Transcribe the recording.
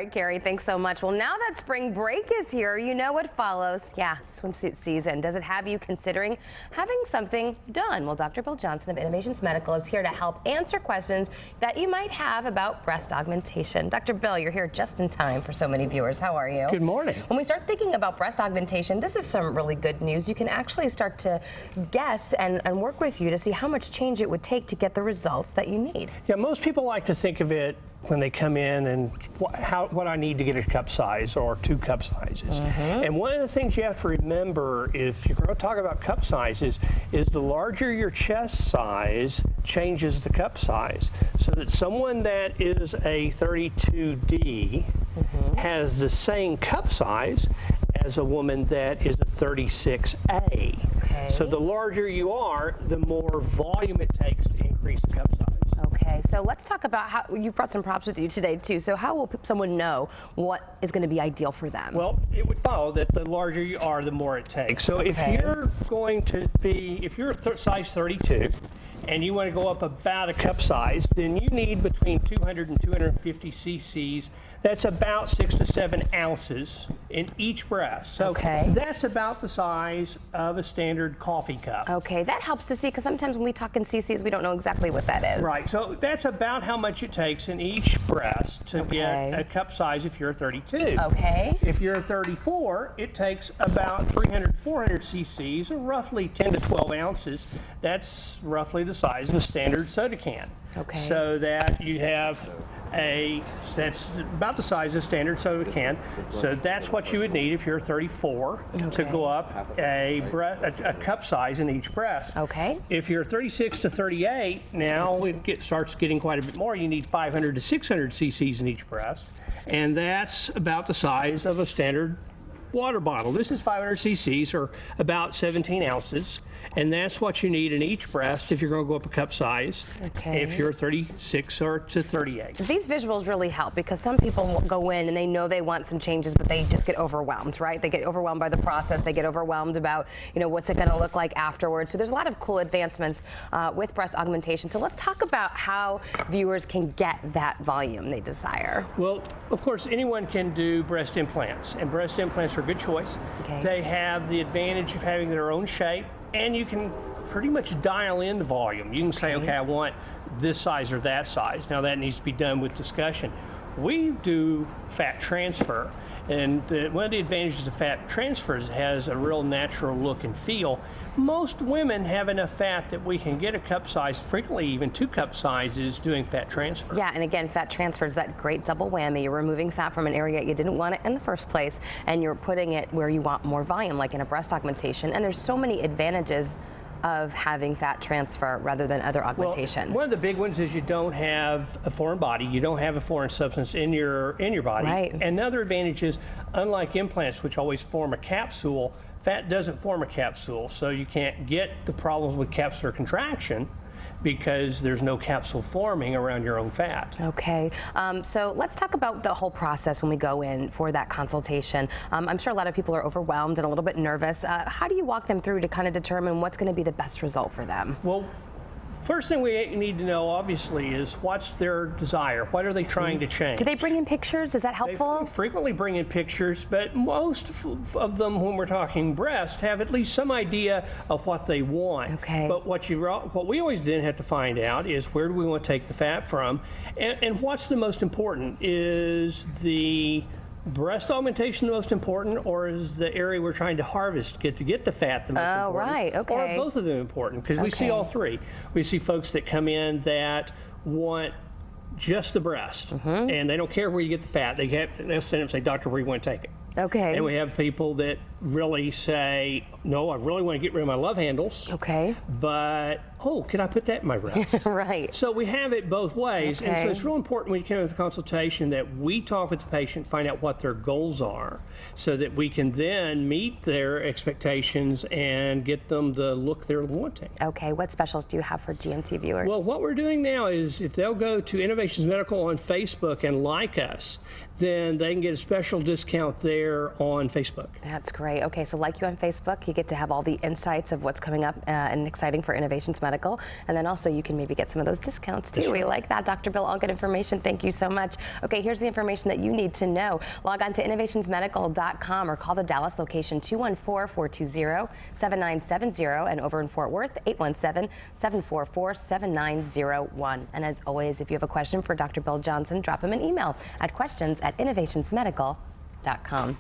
right, Carrie, thanks so much. Well, now that spring break is here, you know what follows. Yeah, swimsuit season. Does it have you considering having something done? Well, Dr. Bill Johnson of Innovations Medical is here to help answer questions that you might have about breast augmentation. Dr. Bill, you're here just in time for so many viewers. How are you? Good morning. When we start thinking about breast augmentation, this is some really good news. You can actually start to guess and work with you to see how much change it would take to get the results that you need. Yeah, most people like to think of it when they come in and what I need to get a cup size or 2 cup sizes. And one of the things you have to remember if you're going to talk about cup sizes is the larger your chest size changes the cup size. So that someone that is a 32D has the same cup size as a woman that is a 36A. Okay. So the larger you are, the more volume it takes to increase the cup size. Okay, so let's talk about how you brought some props with you today too. So how will someone know what is going to be ideal for them? Well, it would follow that the larger you are, the more it takes. So if you're going to be, if you're a size 32 and you want to go up about a cup size, then you need between 200 and 250 cc's. That's about 6 to 7 ounces in each breast. So that's about the size of a standard coffee cup. Okay, that helps to see because sometimes when we talk in cc's, we don't know exactly what that is. Right, so that's about how much it takes in each breast to get a cup size if you're a 32. Okay. If you're a 34, it takes about 300, 400 cc's, or roughly 10 to 12 ounces. That's roughly the size of a standard soda can. Okay. So that you have that's about the size of a standard soda can. So that's what you would need if you're 34 to go up a cup size in each breast. Okay. If you're 36 to 38, now it starts getting quite a bit more. You need 500 to 600 cc's in each breast, and that's about the size of a standard water bottle. This is 500 cc's, or about 17 ounces, and that's what you need in each breast if you're going to go up a cup size. Okay. If you're 36 or to 38. These visuals really help because some people go in and they know they want some changes, but they just get overwhelmed, right? They get overwhelmed by the process. They get overwhelmed about, you know, what's it going to look like afterwards. So there's a lot of cool advancements with breast augmentation. So let's talk about how viewers can get that volume they desire. Well, of course, anyone can do breast implants, and breast implants are a good choice. They have the advantage of having their own shape, and you can pretty much dial in the volume. You can say, okay, I want this size or that size. Now that needs to be done with discussion. We do fat transfer, and one of the advantages of fat transfer is it has a real natural look and feel. Most women have enough fat that we can get a cup size, frequently even 2 cup sizes, doing fat transfer. Yeah, and again, fat transfer is that great double whammy. You're removing fat from an area you didn't want it in the first place, and you're putting it where you want more volume, like in a breast augmentation. And there's so many advantages of having fat transfer rather than other augmentation. Well, one of the big ones is you don't have a foreign body. You don't have a foreign substance in your body. Right. And another advantage is, unlike implants, which always form a capsule, fat doesn't form a capsule, so you can't get the problems with capsular contraction because there's no capsule forming around your own fat. Okay, so let's talk about the whole process when we go in for that consultation. I'm sure a lot of people are overwhelmed and a little bit nervous. How do you walk them through to kind of determine what's going to be the best result for them? Well, first thing we need to know, obviously, is what's their desire. What are they trying to change? Do they bring in pictures? Is that helpful? They frequently bring in pictures, but most of them, when we're talking breast, have at least some idea of what they want. Okay. But what we always then have to find out is where do we want to take the fat from, and what's the most important? Is the breast augmentation the most important, or is the area we're trying to harvest to get the fat the most important? Right, okay. Or are both of them important? Because we see all three. We see folks that come in that want just the breast, and they don't care where you get the fat. They'll stand up and say, doctor, where do you want to take it? Okay. And we have people that really say, no, I really want to get rid of my love handles. Okay. But, oh, can I put that in my breast? Right. So we have it both ways. Okay. And so it's real important when you come to the consultation that we talk with the patient, find out what their goals are, so that we can then meet their expectations and get them the look they're wanting. Okay. What specials do you have for GNT viewers? Well, what we're doing now is if they'll go to Innovations Medical on Facebook and like us, then they can get a special discount there on Facebook. That's great. great. Okay, so like you on Facebook, you get to have all the insights of what's coming up and exciting for Innovations Medical. And then also you can maybe get some of those discounts too. We like that. Dr. Bill, all good information. Thank you so much. Okay, here's the information that you need to know. Log on to innovationsmedical.com or call the Dallas location 214-420-7970 and over in Fort Worth 817-744-7901. And as always, if you have a question for Dr. Bill Johnson, drop him an email at questions@innovationsmedical.com.